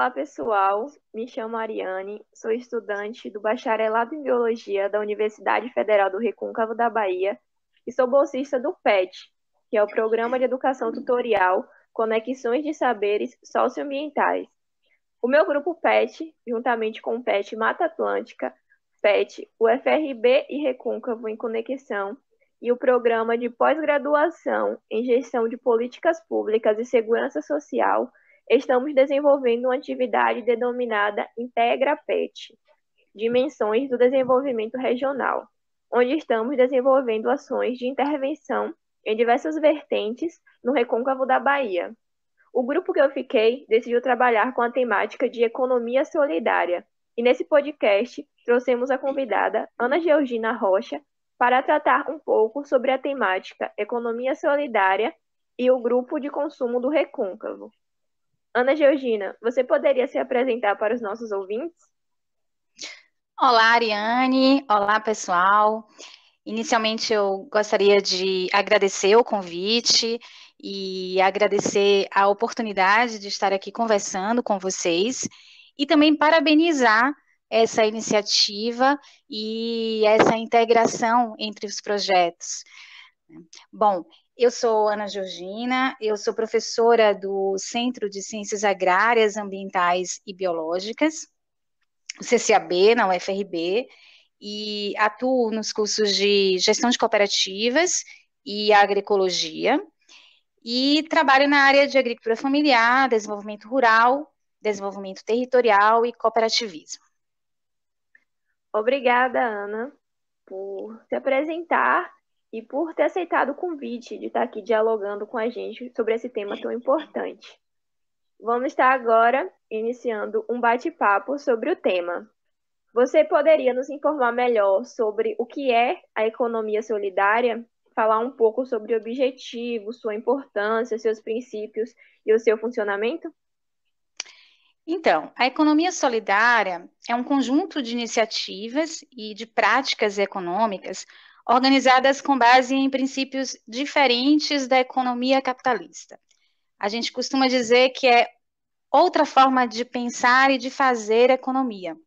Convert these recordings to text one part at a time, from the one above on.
Olá, pessoal. Me chamo Ariane, sou estudante do Bacharelado em Biologia da Universidade Federal do Recôncavo da Bahia e sou bolsista do PET, que é o Programa de Educação Tutorial Conexões de Saberes Socioambientais. O meu grupo PET, juntamente com o PET Mata Atlântica, PET, o FRB e Recôncavo em Conexão, e o Programa de Pós-Graduação em Gestão de Políticas Públicas e Segurança Social, estamos desenvolvendo uma atividade denominada Integra PET, Dimensões do Desenvolvimento Regional, onde estamos desenvolvendo ações de intervenção em diversas vertentes no Recôncavo da Bahia. O grupo que eu fiquei decidiu trabalhar com a temática de economia solidária, e nesse podcast trouxemos a convidada Ana Georgina Rocha para tratar um pouco sobre a temática economia solidária e o grupo de consumo do Recôncavo. Ana Georgina, você poderia se apresentar para os nossos ouvintes? Olá, Ariane. Olá, pessoal. Inicialmente, eu gostaria de agradecer o convite e agradecer a oportunidade de estar aqui conversando com vocês e também parabenizar essa iniciativa e essa integração entre os projetos. Bom, eu sou Ana Georgina, eu sou professora do Centro de Ciências Agrárias, Ambientais e Biológicas, o CCAB, na UFRB, e atuo nos cursos de gestão de cooperativas e agroecologia, e trabalho na área de agricultura familiar, desenvolvimento rural, desenvolvimento territorial e cooperativismo. Obrigada, Ana, por se apresentar e por ter aceitado o convite de estar aqui dialogando com a gente sobre esse tema tão importante. Vamos estar agora iniciando um bate-papo sobre o tema. Você poderia nos informar melhor sobre o que é a economia solidária? Falar um pouco sobre o objetivo, sua importância, seus princípios e o seu funcionamento? Então, a economia solidária é um conjunto de iniciativas e de práticas econômicas organizadas com base em princípios diferentes da economia capitalista. A gente costuma dizer que é outra forma de pensar e de fazer economia.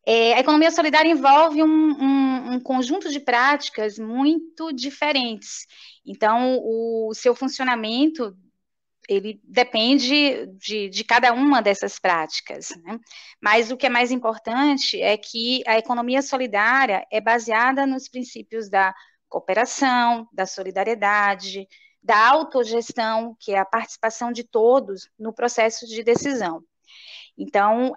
A economia solidária envolve um conjunto de práticas muito diferentes. Então, o seu funcionamento ele depende de cada uma dessas práticas, né? Mas o que é mais importante é que a economia solidária é baseada nos princípios da cooperação, da solidariedade, da autogestão, que é a participação de todos no processo de decisão. Então,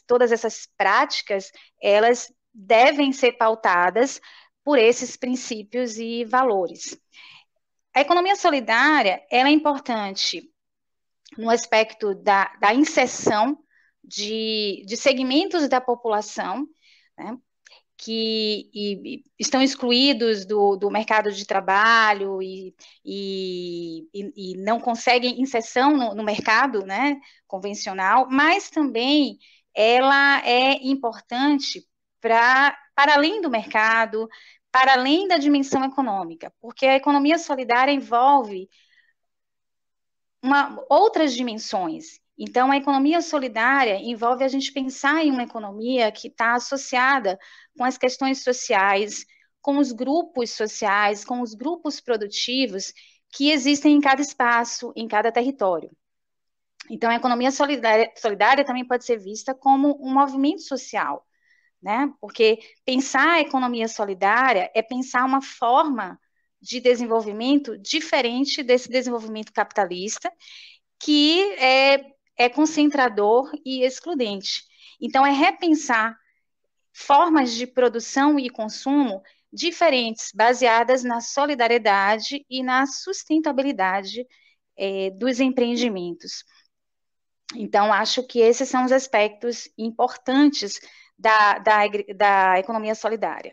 todas essas práticas, elas devem ser pautadas por esses princípios e valores. A economia solidária, ela é importante no aspecto da inserção de segmentos da população, né, que estão excluídos do mercado de trabalho e não conseguem inserção no mercado, né, convencional, mas também ela é importante para além do mercado, para além da dimensão econômica, porque a economia solidária envolve outras dimensões. Então, a economia solidária envolve a gente pensar em uma economia que está associada com as questões sociais, com os grupos sociais, com os grupos produtivos que existem em cada espaço, em cada território. Então, a economia solidária também pode ser vista como um movimento social, né? Porque pensar a economia solidária é pensar uma forma de desenvolvimento diferente desse desenvolvimento capitalista, que é concentrador e excludente. Então, é repensar formas de produção e consumo diferentes, baseadas na solidariedade e na sustentabilidade dos empreendimentos. Então, acho que esses são os aspectos importantes da economia solidária.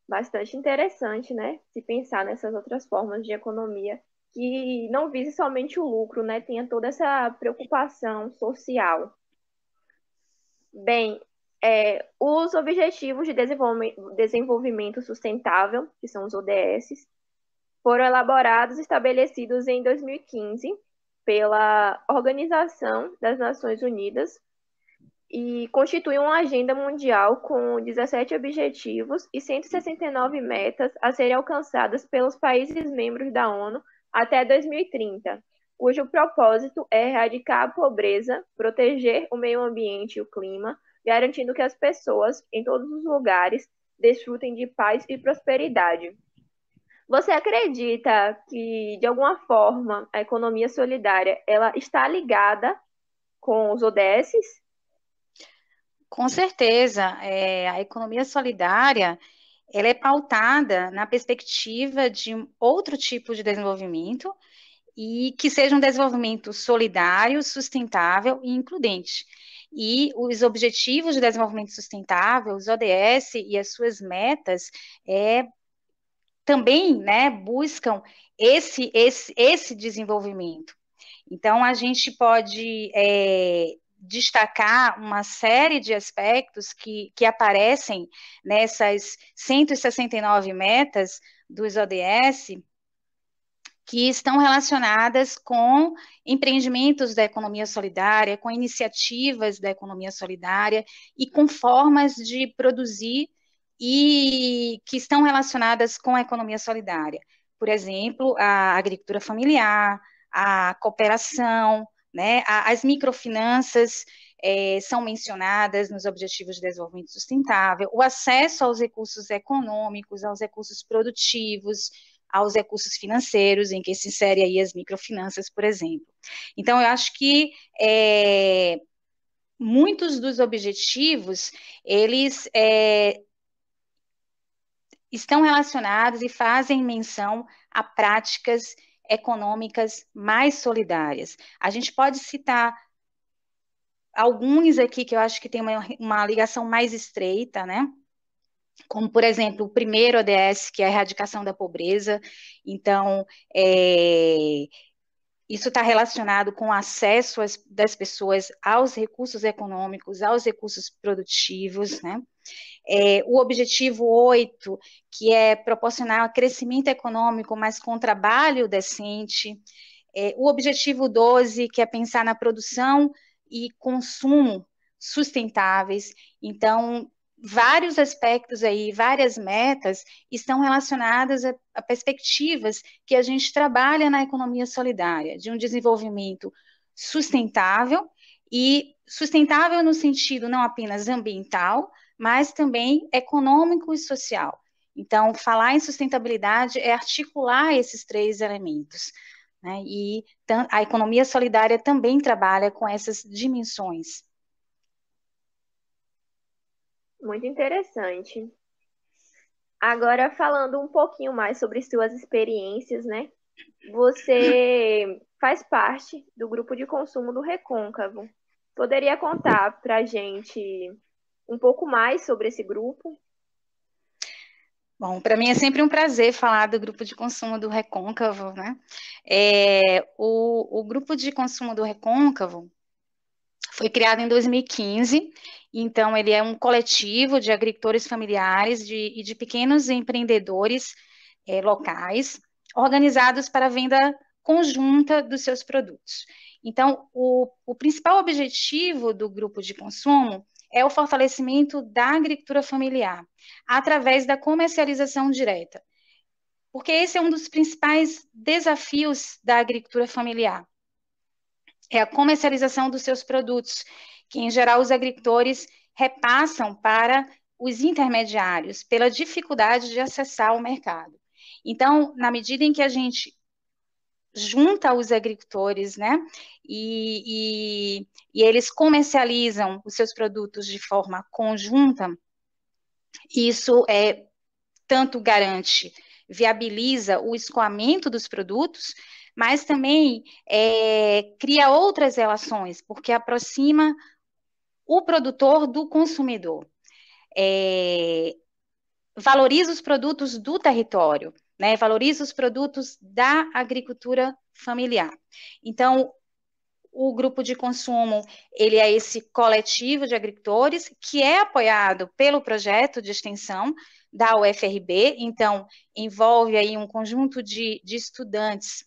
Bastante interessante, né? Se pensar nessas outras formas de economia que não vise somente o lucro, né? Tenha toda essa preocupação social. Bem, os Objetivos de Desenvolvimento Sustentável, que são os ODS, foram elaborados e estabelecidos em 2015 pela Organização das Nações Unidas e constitui uma agenda mundial com 17 objetivos e 169 metas a serem alcançadas pelos países membros da ONU até 2030, cujo propósito é erradicar a pobreza, proteger o meio ambiente e o clima, garantindo que as pessoas, em todos os lugares, desfrutem de paz e prosperidade. Você acredita que, de alguma forma, a economia solidária ela está ligada com os ODSs? Com certeza, a economia solidária, ela é pautada na perspectiva de um outro tipo de desenvolvimento e que seja um desenvolvimento solidário, sustentável e includente. E os Objetivos de Desenvolvimento Sustentável, os ODS e as suas metas, também, né, buscam esse desenvolvimento. Então, a gente pode destacar uma série de aspectos que aparecem nessas 169 metas dos ODS, que estão relacionadas com empreendimentos da economia solidária, com iniciativas da economia solidária e com formas de produzir e que estão relacionadas com a economia solidária. Por exemplo, a agricultura familiar, a cooperação, né, as microfinanças são mencionadas nos Objetivos de Desenvolvimento Sustentável, o acesso aos recursos econômicos, aos recursos produtivos, aos recursos financeiros, em que se insere aí as microfinanças, por exemplo. Então, eu acho que muitos dos objetivos, eles estão relacionados e fazem menção a práticas econômicas mais solidárias. A gente pode citar alguns aqui que eu acho que tem uma ligação mais estreita, né? Como, por exemplo, o primeiro ODS, que é a erradicação da pobreza. Então, isso está relacionado com o acesso das pessoas aos recursos econômicos, aos recursos produtivos, né? O objetivo 8, que é proporcionar crescimento econômico, mas com trabalho decente. O objetivo 12, que é pensar na produção e consumo sustentáveis. Então, vários aspectos aí, várias metas estão relacionadas a perspectivas que a gente trabalha na economia solidária, de um desenvolvimento sustentável, e sustentável no sentido não apenas ambiental, mas também econômico e social. Então, falar em sustentabilidade é articular esses três elementos, né? E a economia solidária também trabalha com essas dimensões. Muito interessante. Agora, falando um pouquinho mais sobre suas experiências, né? Você faz parte do grupo de consumo do Recôncavo. Poderia contar para a gente um pouco mais sobre esse grupo? Bom, para mim é sempre um prazer falar do grupo de consumo do Recôncavo, né? O grupo de consumo do Recôncavo foi criado em 2015, então ele é um coletivo de agricultores familiares e de pequenos empreendedores locais, organizados para a venda conjunta dos seus produtos. Então, o principal objetivo do grupo de consumo é o fortalecimento da agricultura familiar, através da comercialização direta, porque esse é um dos principais desafios da agricultura familiar, é a comercialização dos seus produtos, que em geral os agricultores repassam para os intermediários, pela dificuldade de acessar o mercado. Então, na medida em que a gente junta os agricultores, né, e eles comercializam os seus produtos de forma conjunta, isso tanto garante, viabiliza o escoamento dos produtos, mas também cria outras relações, porque aproxima o produtor do consumidor, valoriza os produtos do território, né, valoriza os produtos da agricultura familiar. Então, o grupo de consumo, ele é esse coletivo de agricultores que é apoiado pelo projeto de extensão da UFRB, então envolve aí um conjunto de estudantes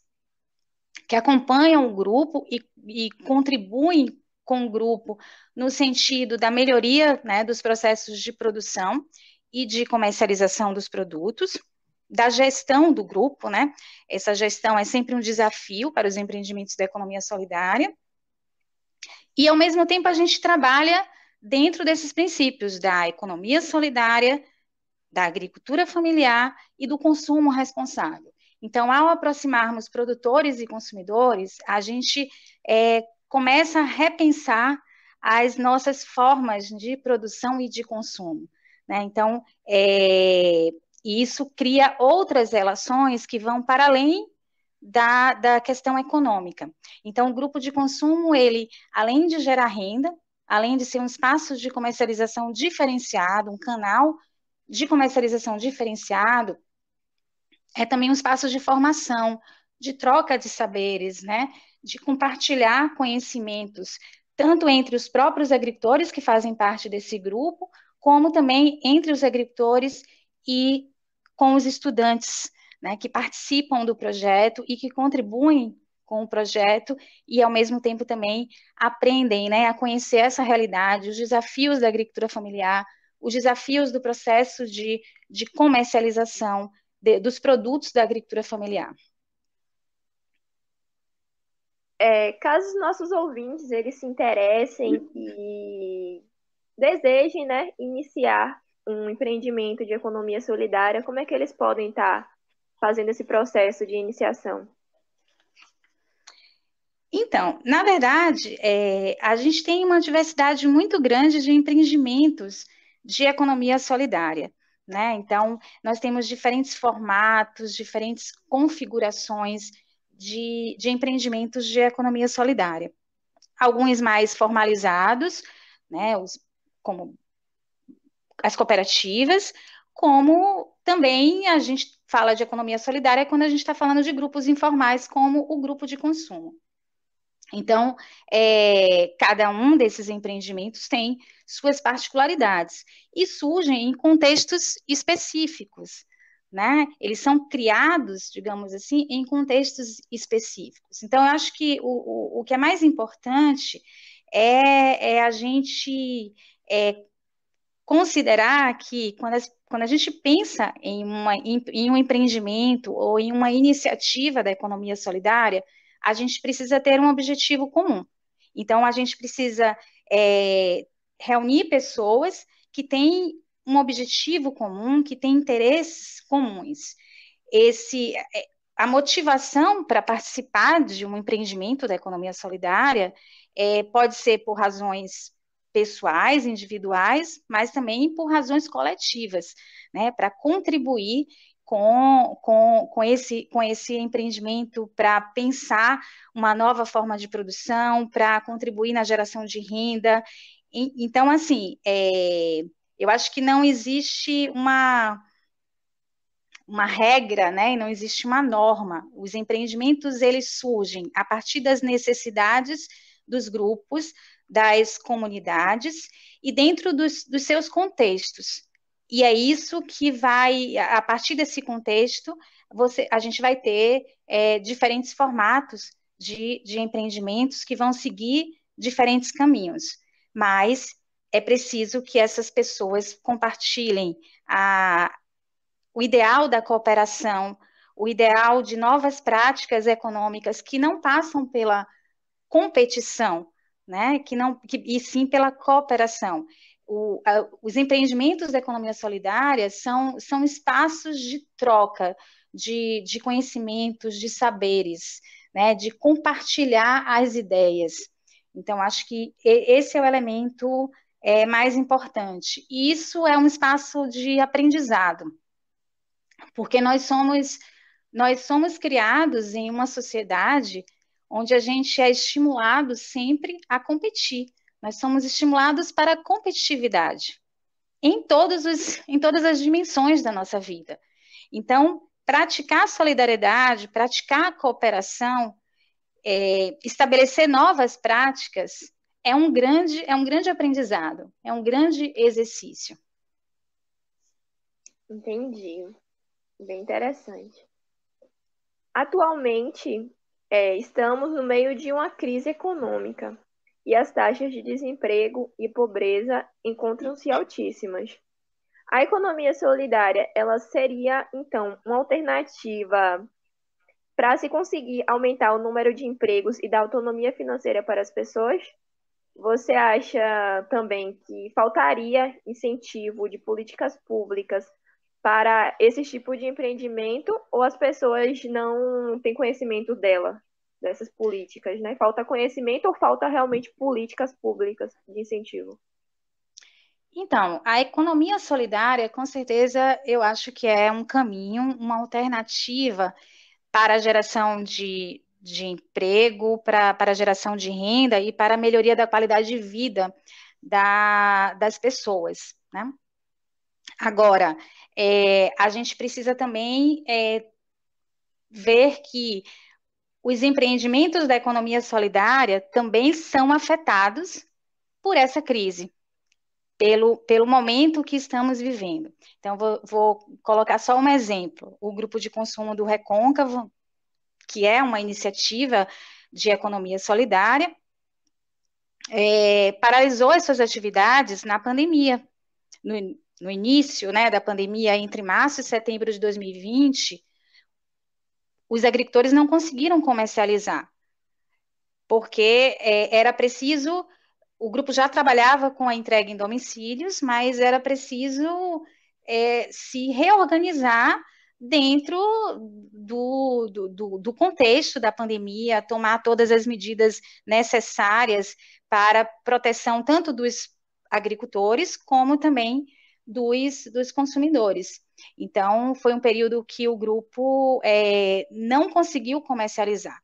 que acompanham o grupo e contribuem com o grupo no sentido da melhoria, né, dos processos de produção e de comercialização dos produtos, da gestão do grupo, né? Essa gestão é sempre um desafio para os empreendimentos da economia solidária. E, ao mesmo tempo, a gente trabalha dentro desses princípios da economia solidária, da agricultura familiar e do consumo responsável. Então, ao aproximarmos produtores e consumidores, a gente começa a repensar as nossas formas de produção e de consumo, né? Então, isso cria outras relações que vão para além da questão econômica. Então, o grupo de consumo, ele, além de gerar renda, além de ser um espaço de comercialização diferenciado, um canal de comercialização diferenciado, é também um espaço de formação, de troca de saberes, né? De compartilhar conhecimentos, tanto entre os próprios agricultores que fazem parte desse grupo, como também entre os agricultores e com os estudantes, né, que participam do projeto e que contribuem com o projeto e, ao mesmo tempo, também aprendem, né, a conhecer essa realidade, os desafios da agricultura familiar, os desafios do processo de comercialização dos produtos da agricultura familiar. Caso os nossos ouvintes eles se interessem e desejem, né, iniciar um empreendimento de economia solidária, como é que eles podem estar fazendo esse processo de iniciação? Então, na verdade, a gente tem uma diversidade muito grande de empreendimentos de economia solidária, né? Então, nós temos diferentes formatos, diferentes configurações de empreendimentos de economia solidária. Alguns mais formalizados, né? Como as cooperativas, como também a gente fala de economia solidária quando a gente está falando de grupos informais, como o grupo de consumo. Então, cada um desses empreendimentos tem suas particularidades e surgem em contextos específicos, né? Eles são criados, digamos assim, em contextos específicos. Então, eu acho que o que é mais importante é a gente considerar que quando a gente pensa em um empreendimento ou em uma iniciativa da economia solidária, a gente precisa ter um objetivo comum. Então, a gente precisa reunir pessoas que têm um objetivo comum, que têm interesses comuns. A motivação para participar de um empreendimento da economia solidária pode ser por razões pessoais, individuais, mas também por razões coletivas, né, para contribuir com esse empreendimento, para pensar uma nova forma de produção, para contribuir na geração de renda. Então, assim, eu acho que não existe uma regra, né, e não existe uma norma. Os empreendimentos, eles surgem a partir das necessidades dos grupos, das comunidades e dentro dos seus contextos. E é isso que vai, a partir desse contexto, a gente vai ter diferentes formatos de empreendimentos que vão seguir diferentes caminhos. Mas é preciso que essas pessoas compartilhem o ideal da cooperação, o ideal de novas práticas econômicas que não passam pela competição, né? E sim pela cooperação. Os empreendimentos da economia solidária são espaços de troca de conhecimentos, de saberes, né? De compartilhar as ideias. Então, acho que esse é o elemento mais importante. E isso é um espaço de aprendizado, porque nós somos criados em uma sociedade onde a gente é estimulado sempre a competir. Nós somos estimulados para a competitividade em todas as dimensões da nossa vida. Então, praticar a solidariedade, praticar a cooperação, estabelecer novas práticas é um grande aprendizado, é um grande exercício. Entendi. Bem interessante. Atualmente, Estamos no meio de uma crise econômica e as taxas de desemprego e pobreza encontram-se altíssimas. A economia solidária, ela seria, então, uma alternativa para se conseguir aumentar o número de empregos e dar autonomia financeira para as pessoas? Você acha também que faltaria incentivo de políticas públicas para esse tipo de empreendimento ou as pessoas não têm conhecimento dessas políticas, né? Falta conhecimento ou falta realmente políticas públicas de incentivo? Então, a economia solidária, com certeza, eu acho que é um caminho, uma alternativa para a geração de emprego, para a geração de renda e para a melhoria da qualidade de vida das pessoas, né? Agora, a gente precisa também ver que os empreendimentos da economia solidária também são afetados por essa crise, pelo momento que estamos vivendo. Então, vou colocar só um exemplo. O grupo de consumo do Recôncavo, que é uma iniciativa de economia solidária, paralisou as suas atividades na pandemia. No início, né, da pandemia, entre março e setembro de 2020, os agricultores não conseguiram comercializar, porque era preciso, o grupo já trabalhava com a entrega em domicílios, mas era preciso se reorganizar dentro do contexto da pandemia, tomar todas as medidas necessárias para proteção tanto dos agricultores como também dos consumidores. Então, foi um período que o grupo não conseguiu comercializar.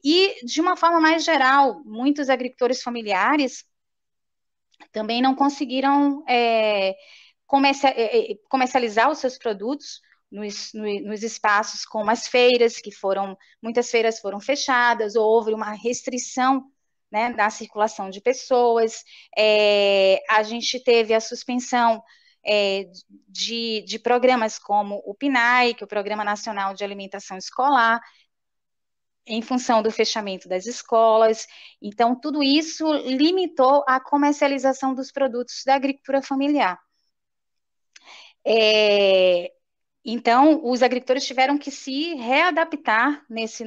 E, de uma forma mais geral, muitos agricultores familiares também não conseguiram comercializar os seus produtos nos espaços como as feiras, muitas feiras foram fechadas, ou houve uma restrição, né, da circulação de pessoas, a gente teve a suspensão de programas como o PNAE, que é o Programa Nacional de Alimentação Escolar, em função do fechamento das escolas. Então, tudo isso limitou a comercialização dos produtos da agricultura familiar. Então, os agricultores tiveram que se readaptar nesse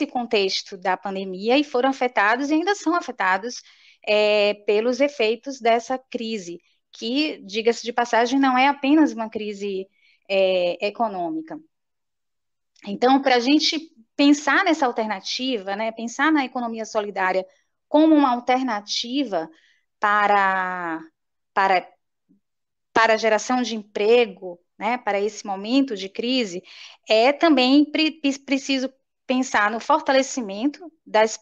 contexto da pandemia e foram afetados e ainda são afetados pelos efeitos dessa crise, que, diga-se de passagem, não é apenas uma crise econômica. Então, para a gente pensar nessa alternativa, né, pensar na economia solidária como uma alternativa para, para, para a geração de emprego, né, para esse momento de crise, também preciso pensar no fortalecimento das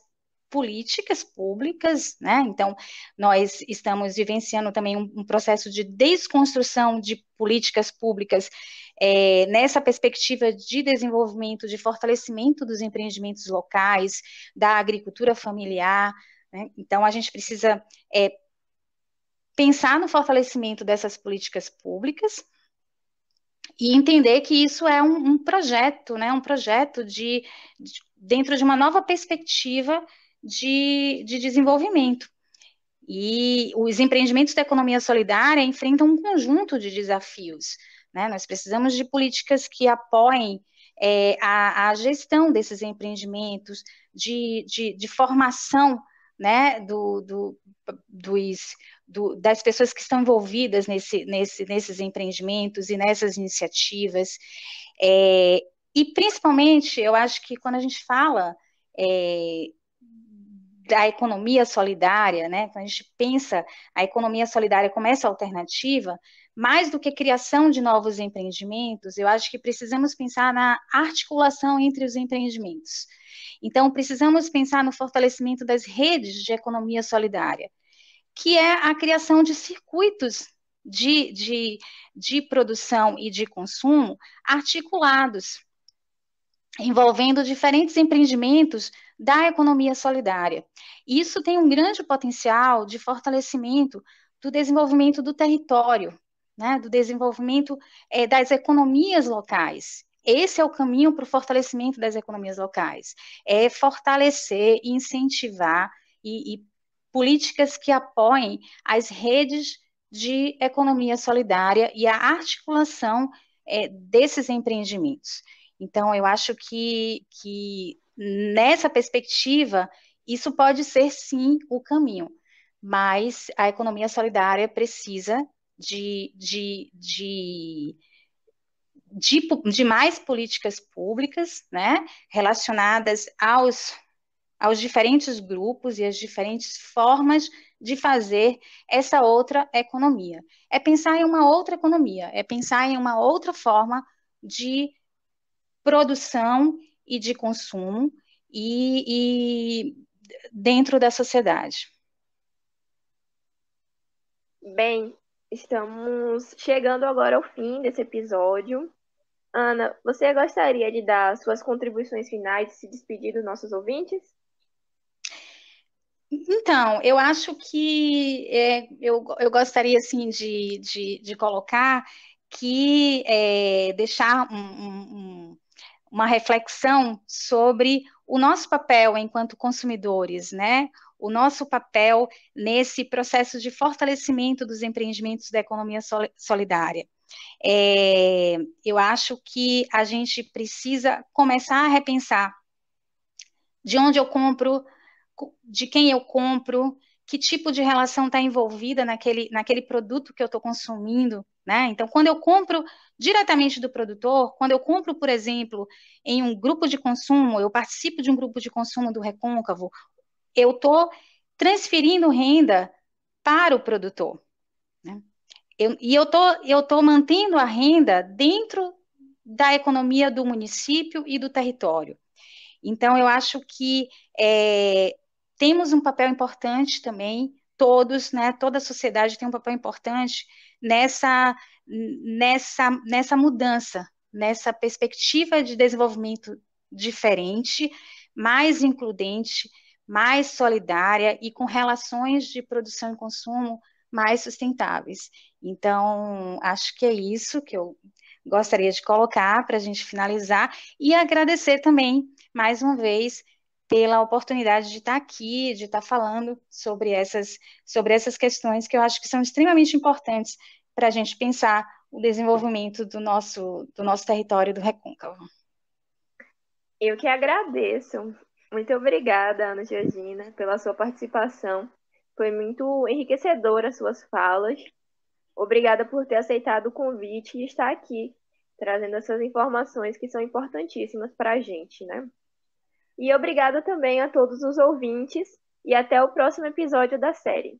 políticas públicas, né? Então, nós estamos vivenciando também um processo de desconstrução de políticas públicas nessa perspectiva de desenvolvimento, de fortalecimento dos empreendimentos locais, da agricultura familiar, né? Então, a gente precisa pensar no fortalecimento dessas políticas públicas e entender que isso é um projeto, né? Um projeto dentro de uma nova perspectiva de desenvolvimento. E os empreendimentos da economia solidária enfrentam um conjunto de desafios, né? Nós precisamos de políticas que apoiem a gestão desses empreendimentos, de formação, né, das pessoas que estão envolvidas nesses empreendimentos e nessas iniciativas. E, principalmente, eu acho que quando a gente fala da economia solidária, né, quando a gente pensa a economia solidária como essa alternativa, mais do que criação de novos empreendimentos, eu acho que precisamos pensar na articulação entre os empreendimentos. Então, precisamos pensar no fortalecimento das redes de economia solidária, que é a criação de circuitos de produção e de consumo articulados, envolvendo diferentes empreendimentos da economia solidária. Isso tem um grande potencial de fortalecimento do desenvolvimento do território, né, do desenvolvimento das economias locais. esse é o caminho para o fortalecimento das economias locais, é fortalecer, incentivar e políticas que apoiem as redes de economia solidária e a articulação desses empreendimentos. Então, eu acho que nessa perspectiva, isso pode ser, sim, o caminho, mas a economia solidária precisa de mais políticas públicas, né, relacionadas aos diferentes grupos e às diferentes formas de fazer essa outra economia. É pensar em uma outra economia, é pensar em uma outra forma de produção e de consumo e dentro da sociedade. Bem, estamos chegando agora ao fim desse episódio. Ana, você gostaria de dar suas contribuições finais e se despedir dos nossos ouvintes? Então, eu acho que eu gostaria assim de colocar que deixar uma reflexão sobre o nosso papel enquanto consumidores, né? O nosso papel nesse processo de fortalecimento dos empreendimentos da economia solidária. Eu acho que a gente precisa começar a repensar de onde eu compro, de quem eu compro, que tipo de relação está envolvida naquele produto que eu estou consumindo, né? Então, quando eu compro diretamente do produtor, quando eu compro, por exemplo, em um grupo de consumo, eu participo de um grupo de consumo do Recôncavo, eu estou transferindo renda para o produtor, né? Eu tô mantendo a renda dentro da economia do município e do território. Então, eu acho que temos um papel importante também, todos, né, toda a sociedade tem um papel importante nessa mudança, nessa perspectiva de desenvolvimento diferente, mais includente, mais solidária e com relações de produção e consumo mais sustentáveis. Então, acho que é isso que eu gostaria de colocar para a gente finalizar e agradecer também mais uma vez, pela oportunidade de estar aqui, de estar falando sobre essas questões que eu acho que são extremamente importantes para a gente pensar o desenvolvimento do nosso território do Recôncavo. Eu que agradeço. Muito obrigada, Ana Georgina, pela sua participação. Foi muito enriquecedora as suas falas. Obrigada por ter aceitado o convite e estar aqui, trazendo essas informações que são importantíssimas para a gente, né? E obrigada também a todos os ouvintes e até o próximo episódio da série.